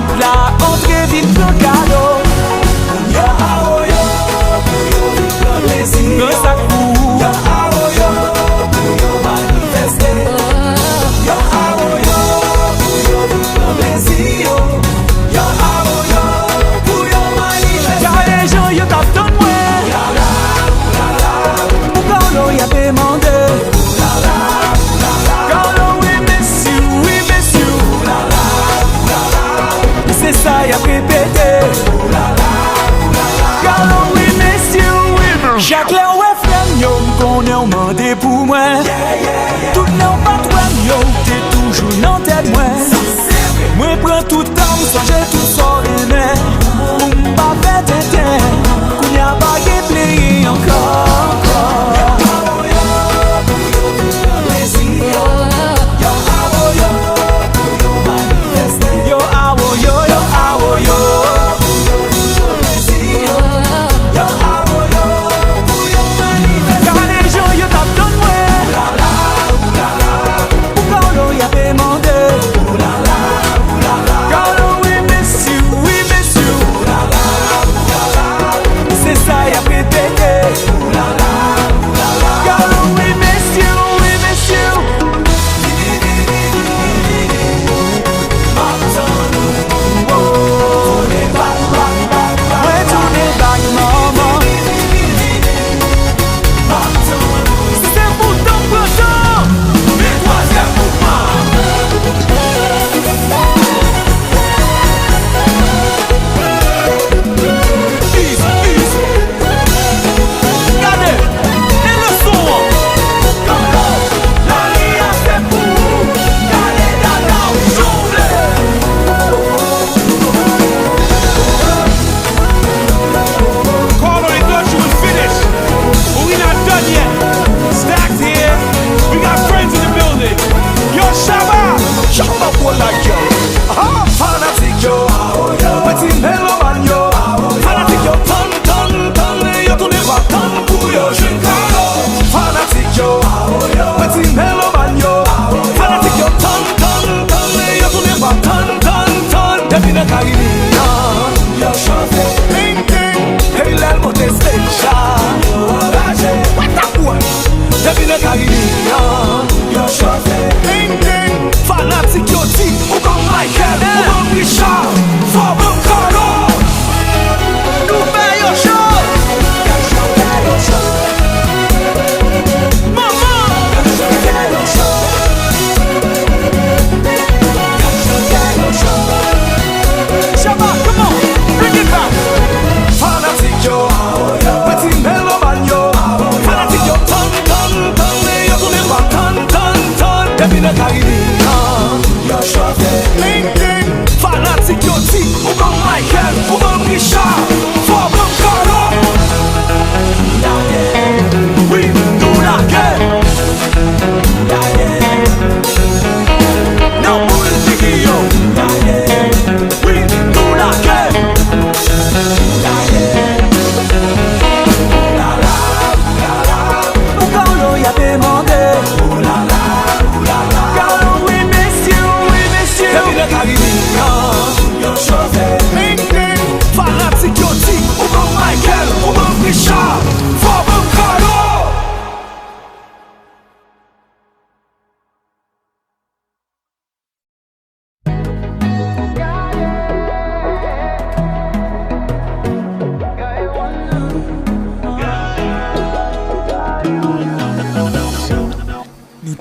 mat la, entre vin pran kado. Yo aoyo, pou yo vin pran plezi. Nan sak pou. Yo aoyo, pou yo manifeste. Yo aoyo, pou yo vin pran plezi. Yo aoyo, pou yo manifeste. Ka les gens yo tap ton mwen. Ou kano ya demande. C'est ça y'a répété. Car oui messieurs, chaque là ouais flamme yo m'connais on mandé pour moi. Tout non patron yo t'es toujours dans tête moi. Moi prends tout temps changer tout ça aimé. M'pas fait t'éteindre, qu'on y a pas play encore.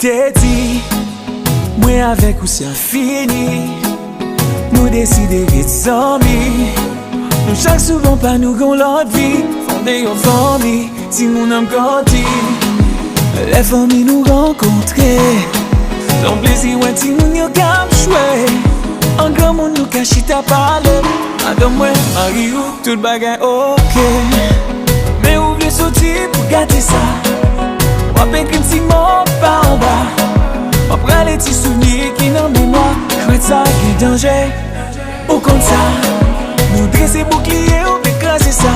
T'es dit, moi avec ou c'est fini. Nous décider d'être amis. Nous chaque souvent pas nous gon l'autre vie. Fonder une famille, si mon âme grandit. Les familles nous rencontrer. Ton plaisir ouais si nous n'y a qu'à jouer. En grand monde nous cache ta parole. Madame moi, Marie ou tout bagay ok. Mais oublie sortir pour gâter ça. Wapè krim si mò pa an ba. Wapè les petits souvenirs qui nan mémoire. Chouette ça qui danger. Ou comme ça. Nous dresser bouclier ou écraser ça.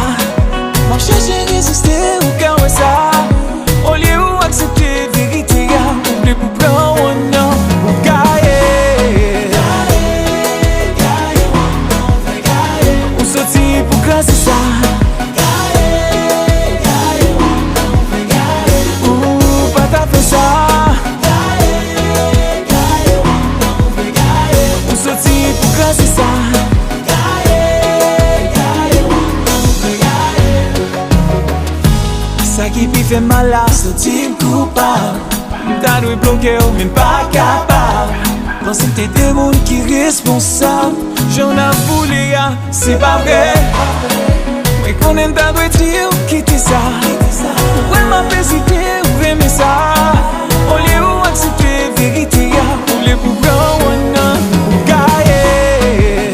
Marcher j'ai résisté ou carrer ça. Au lieu ou accepter vérité. Oublie pour prendre un nom. Ou gailler. qui pi fait mal là, senti coupable. T'as dû bloquer, même pas capable. Quand c'était des mondes qui responsables, j'en ai voulu, c'est pas vrai. Mais qu'on aime ta doit dire, quitter ça. Ouais, ma pesité, ou aimer ça. Au lieu où accepter vérité, au lieu pour prendre un gaillé.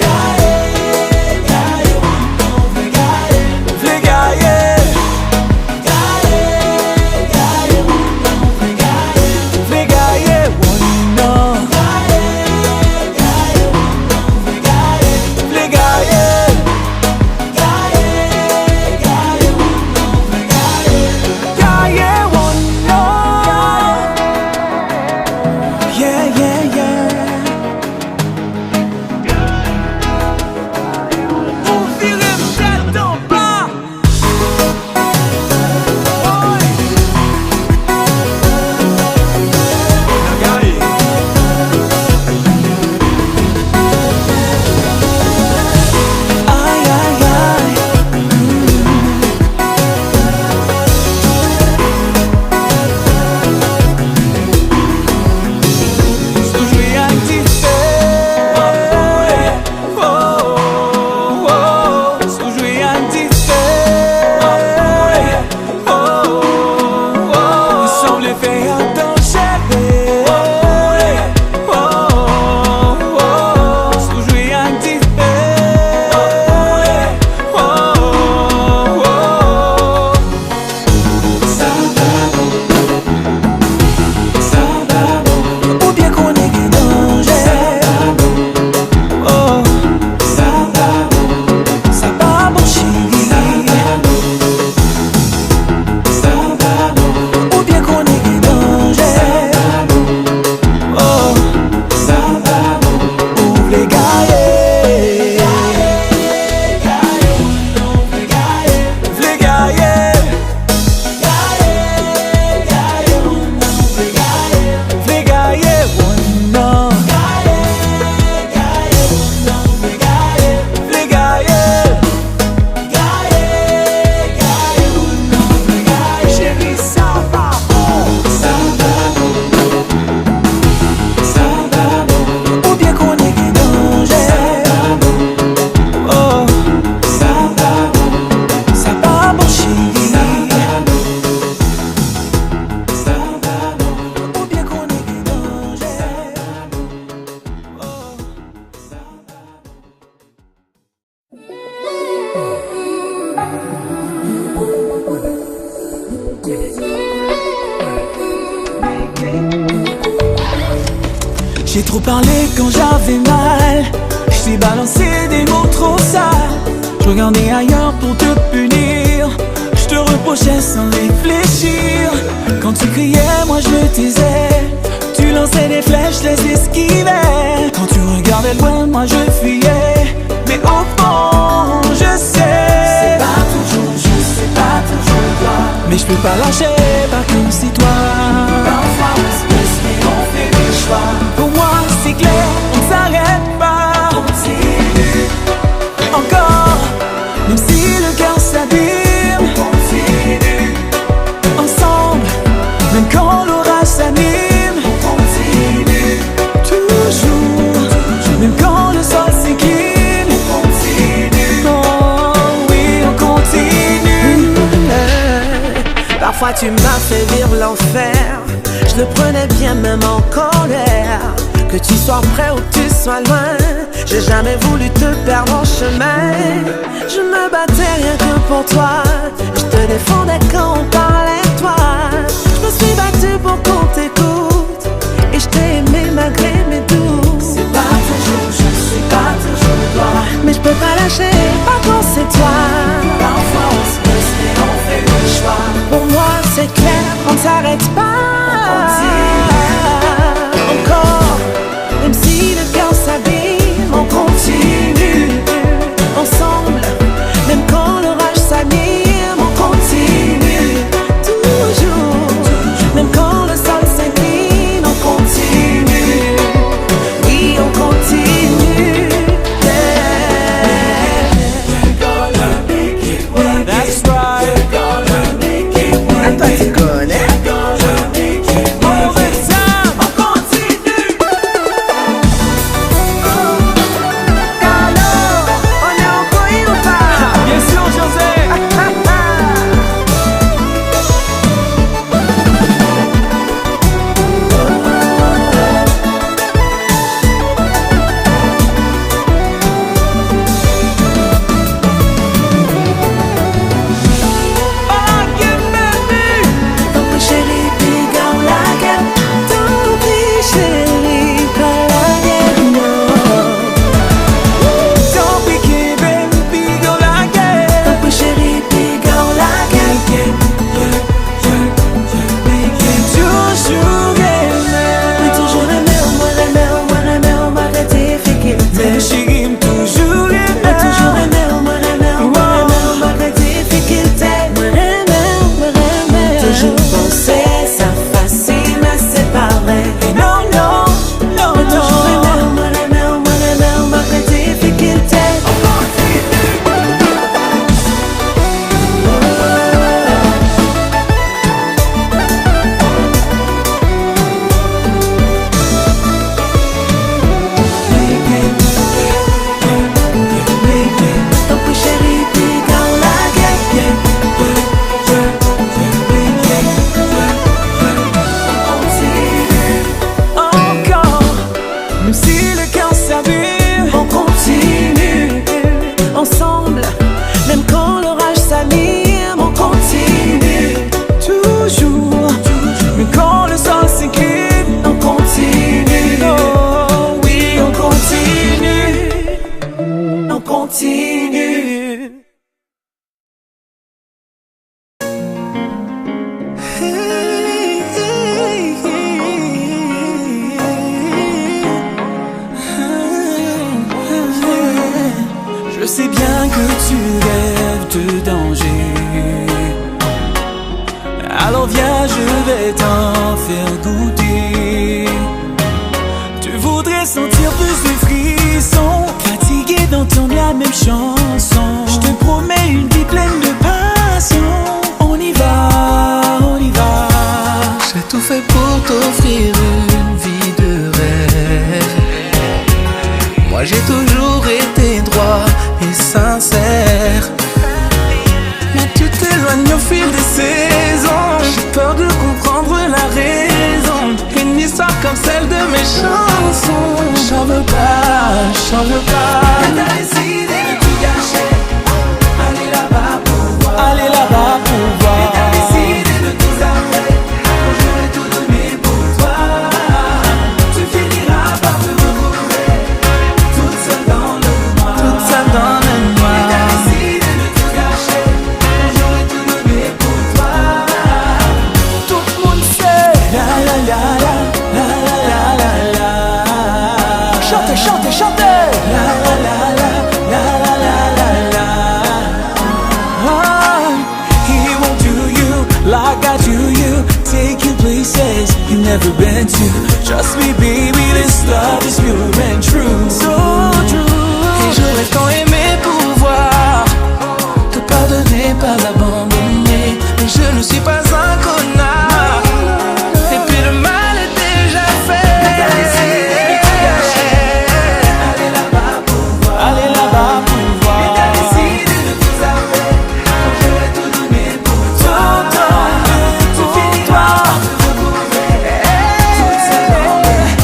J'ai trop parlé quand j'avais mal. J't'ai balancé des mots trop sales. J'regardais ailleurs pour te punir. J'te reprochais sans réfléchir. Quand tu criais, moi je me taisais. Tu lançais des flèches, les esquivais. Quand tu regardais loin, moi je fuyais. Mais au fond, je sais, c'est pas toujours juste, c'est pas toujours toi. mais je peux pas lâcher, pas comme c'est toi. Parfois on se pousse mais on fait des choix. Pour moi c'est clair, on ne s'arrête pas. Continue, Encore, même si le cœur s'abîme. continue, Ensemble, même quand l'orage s'anime. continue, Toujours, même quand le sol s'incline. continue. Oh oui, on continue. Parfois tu m'as fait vivre l'enfer. Je le prenais bien même en colère. Que tu sois près ou que tu sois loin, j'ai jamais voulu te perdre en chemin. Je me battais rien que pour toi. Je te défendais quand on parlait de toi. Je me suis battue pour qu'on t'écoute. Et je t'ai aimé malgré mes doutes. C'est pas toujours juste, c'est pas toujours toi. Mais je peux pas lâcher, pas quand c'est toi. Parfois on se pousse mais on fait des choix. Pour moi c'est clair, on ne s'arrête pas. Encore, même si le cœur s'abîme, on continue. Ensemble, même quand l'orage s'anime, on continue. Toujours, même quand le sol s'incline, on continue. Oui, on continue. That's right. continue. Je sais bien que tu rêves de danger. Alors viens, je vais t'en faire goûter. Tu voudrais sentir plus de frissons, fatigué d'entendre la même chanson. Je te promets une vie pleine de passion. On y va, on y va. J'ai tout fait pour t'offrir une vie de rêve. Moi j'ai toujours été droit et sincère. Mais tu t'éloignes au fil des saisons. J'ai peur de comprendre la raison. Une histoire comme celle de mes chansons. J'en veux pas, j'en veux pas. Mais t'as décidé de tout gâcher. Aller là-bas pour voir. Aller là-bas pour voir. Mais t'as décidé de tout arrêter. Quand j'aurai tout donné pour toi, tu finiras par te retrouver toute seule dans le noir. Toute seule dans le Mais t'as noir. décidé de tout gâcher. Quand j'aurai tout donné pour toi. Tout le monde sait. La la la la la la la la. Chantez, chantez, chantez. La la la la la la la la la. Ah, he won't do you like I do you. Take you places you never been to. Trust me, baby, this love is pure and true. So true. Et j'aurais tant aimé pouvoir te pardonner, pas l'abandonner. Mais je ne suis pas un connard. Et puis le mal est déjà fait. T'as décidé de tout gâcher. Aller là-bas pour voir. Aller là-bas pour voir. Mais t'as décidé de tout arrêter. Quand j'aurai tout donné pour toi, tu finiras par te retrouver toute seule dans le noir.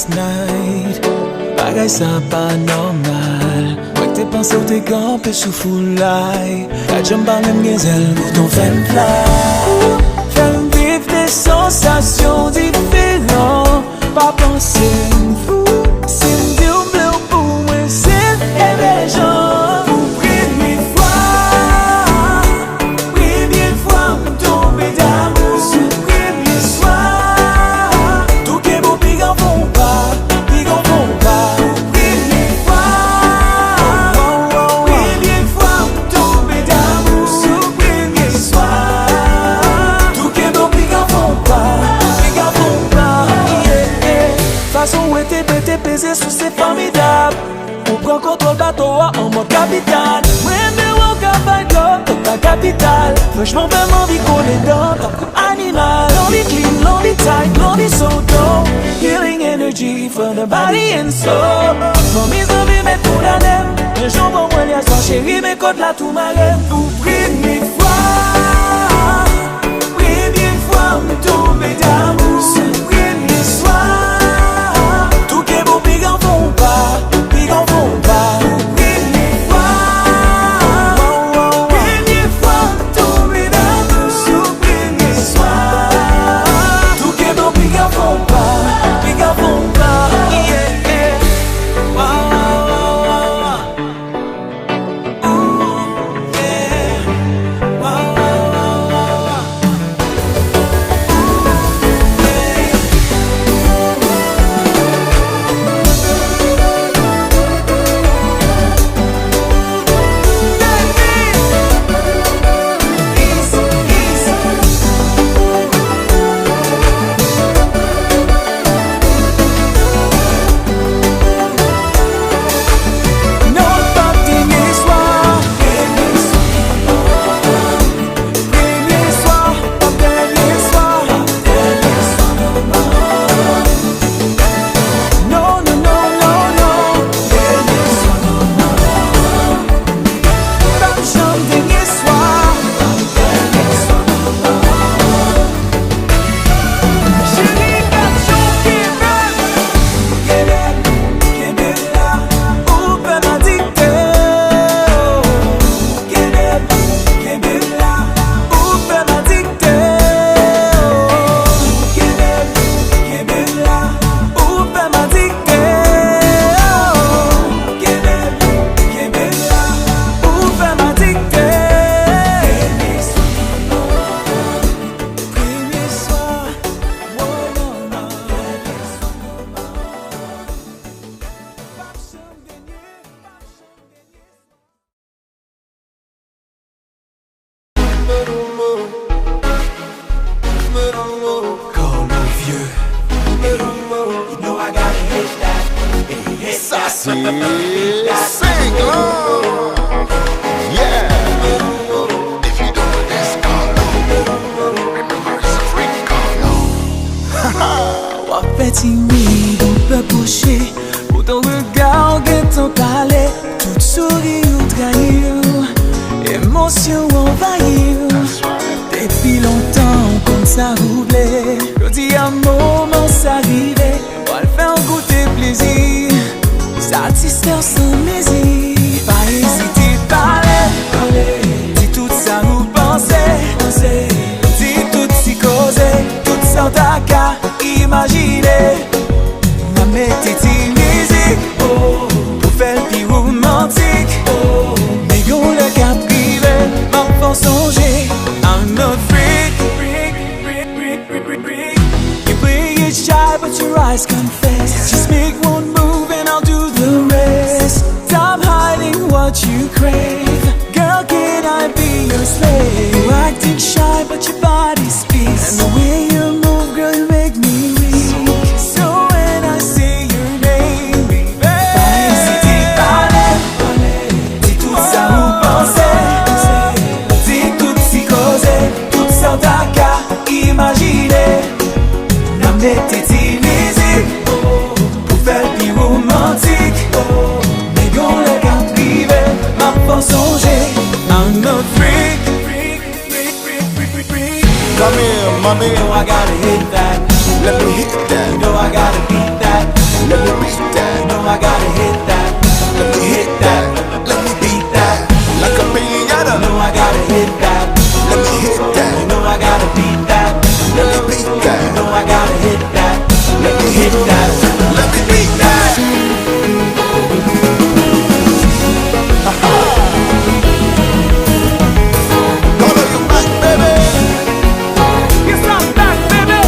last night. Bagay sa pa normal. Wèk te panse ou te kampe sou foulay. Ka jam ba mèm gezel mouton fèm fly. Fèm viv des sensations différentes. Pas penser m'fou. Si m'di ou bleu pou mwen c'est émergent. Pour première fois, première fois m'tombe d'amour. Sou premier soir, tout ke beau pi gan fon pas. Sous c'est formidable. On prend contrôle bateau en mode capital. When the walk up I go, ta capitale. Franchement vraiment vie qu'on est dans comme animal. L'on est clean, l'on est tight, l'on est so dope. Healing energy for the body and soul. Mon mise en vie mais tout la même. Le jour bon moi y'a son chéri mais côte là tout ma rêve. Pour première fois me tomber d'amour. Ce premier soir. Come here, mommy. You know I gotta hit that. Let me hit that. You know I gotta beat that. Let me beat that. You know I gotta hit that. Let me hit that. Let me beat that. Like a piñata. You know I gotta hit that. Let me hit that. You know I gotta beat that. Let me beat that. You know I gotta hit that. Let me hit that. Let me beat that. Color you back, baby. It's not back, baby.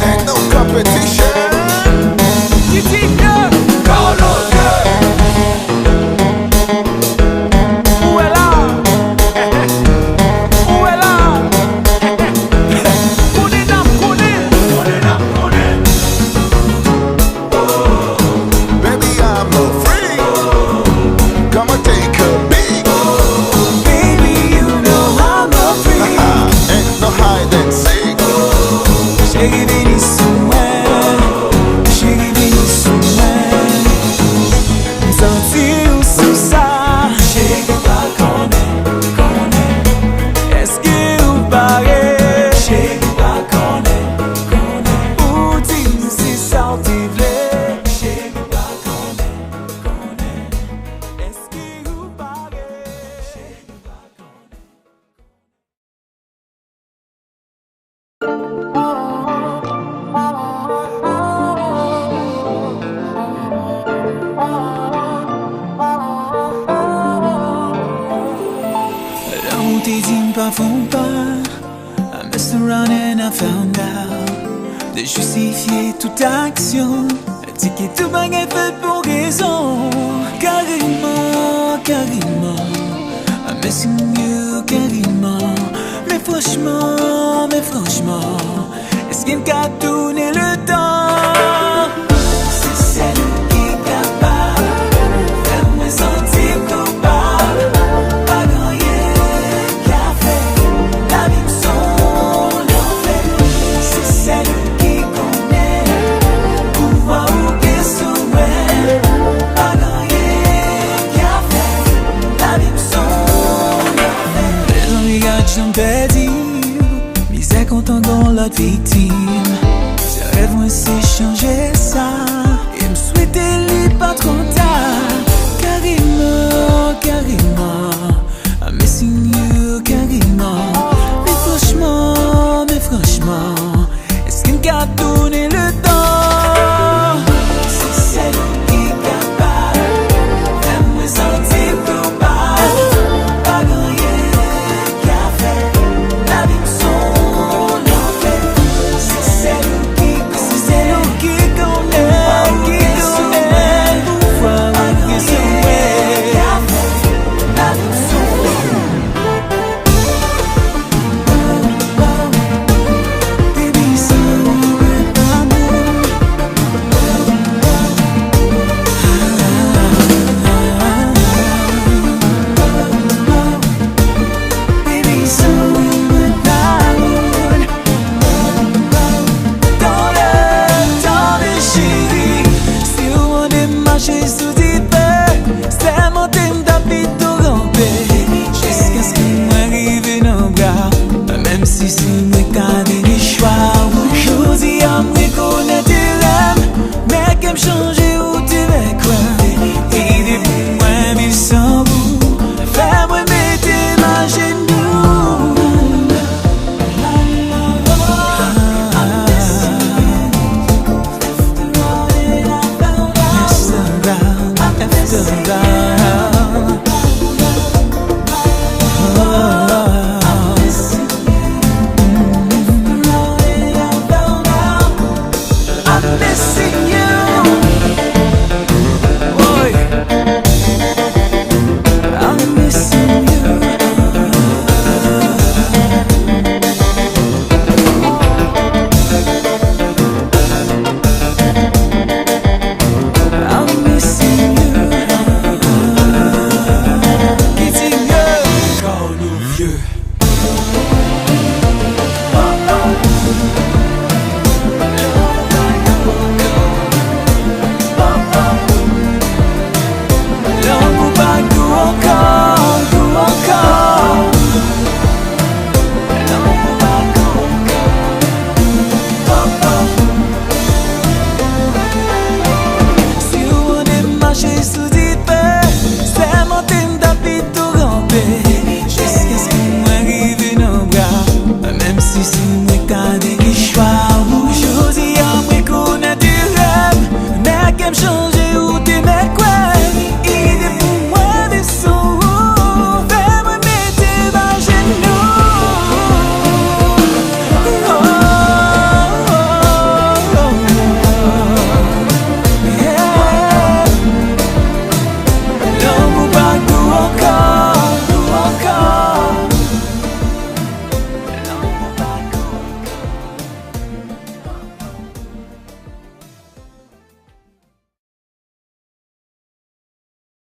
Ain't no competition. Baby, I'm a freak. Come on, take a peek. Baby, you know I'm a freak. Ain't no hide and seek. Chérie, béni sous moi. Chérie, béni sous moi. Sentir sous ça. Chérie, pas connaît. Est-ce que vous parlez? Chérie, pas connaît. Ou dis si ça t'y plaît. Chérie, pas connaît. Est-ce que vous parlez? Chérie, pas connaît. L'amour t'es dit pas font pas. I messed around and I found out. De justifier toute action. Dit que tout baguette est fait pour raison. Carrément. I'm missing you carrément. Mais franchement. Est-ce qu'il qu'a tourné le temps? C'est celle qui est capable. Fais-moi sentir coupable. Pas grand rien qu'a fait. La vie me sonne en fait. C'est celle qui connaît. Pouvoir ou qu'est souhait. Pas grand rien qu'a fait. La vie me sonne en fait. Les amis gars j'en perdu. Misère content dans l'autre victime. Je rêve moi c'est changer ça. Et me souhaiter lui pas trop tard. Carrément.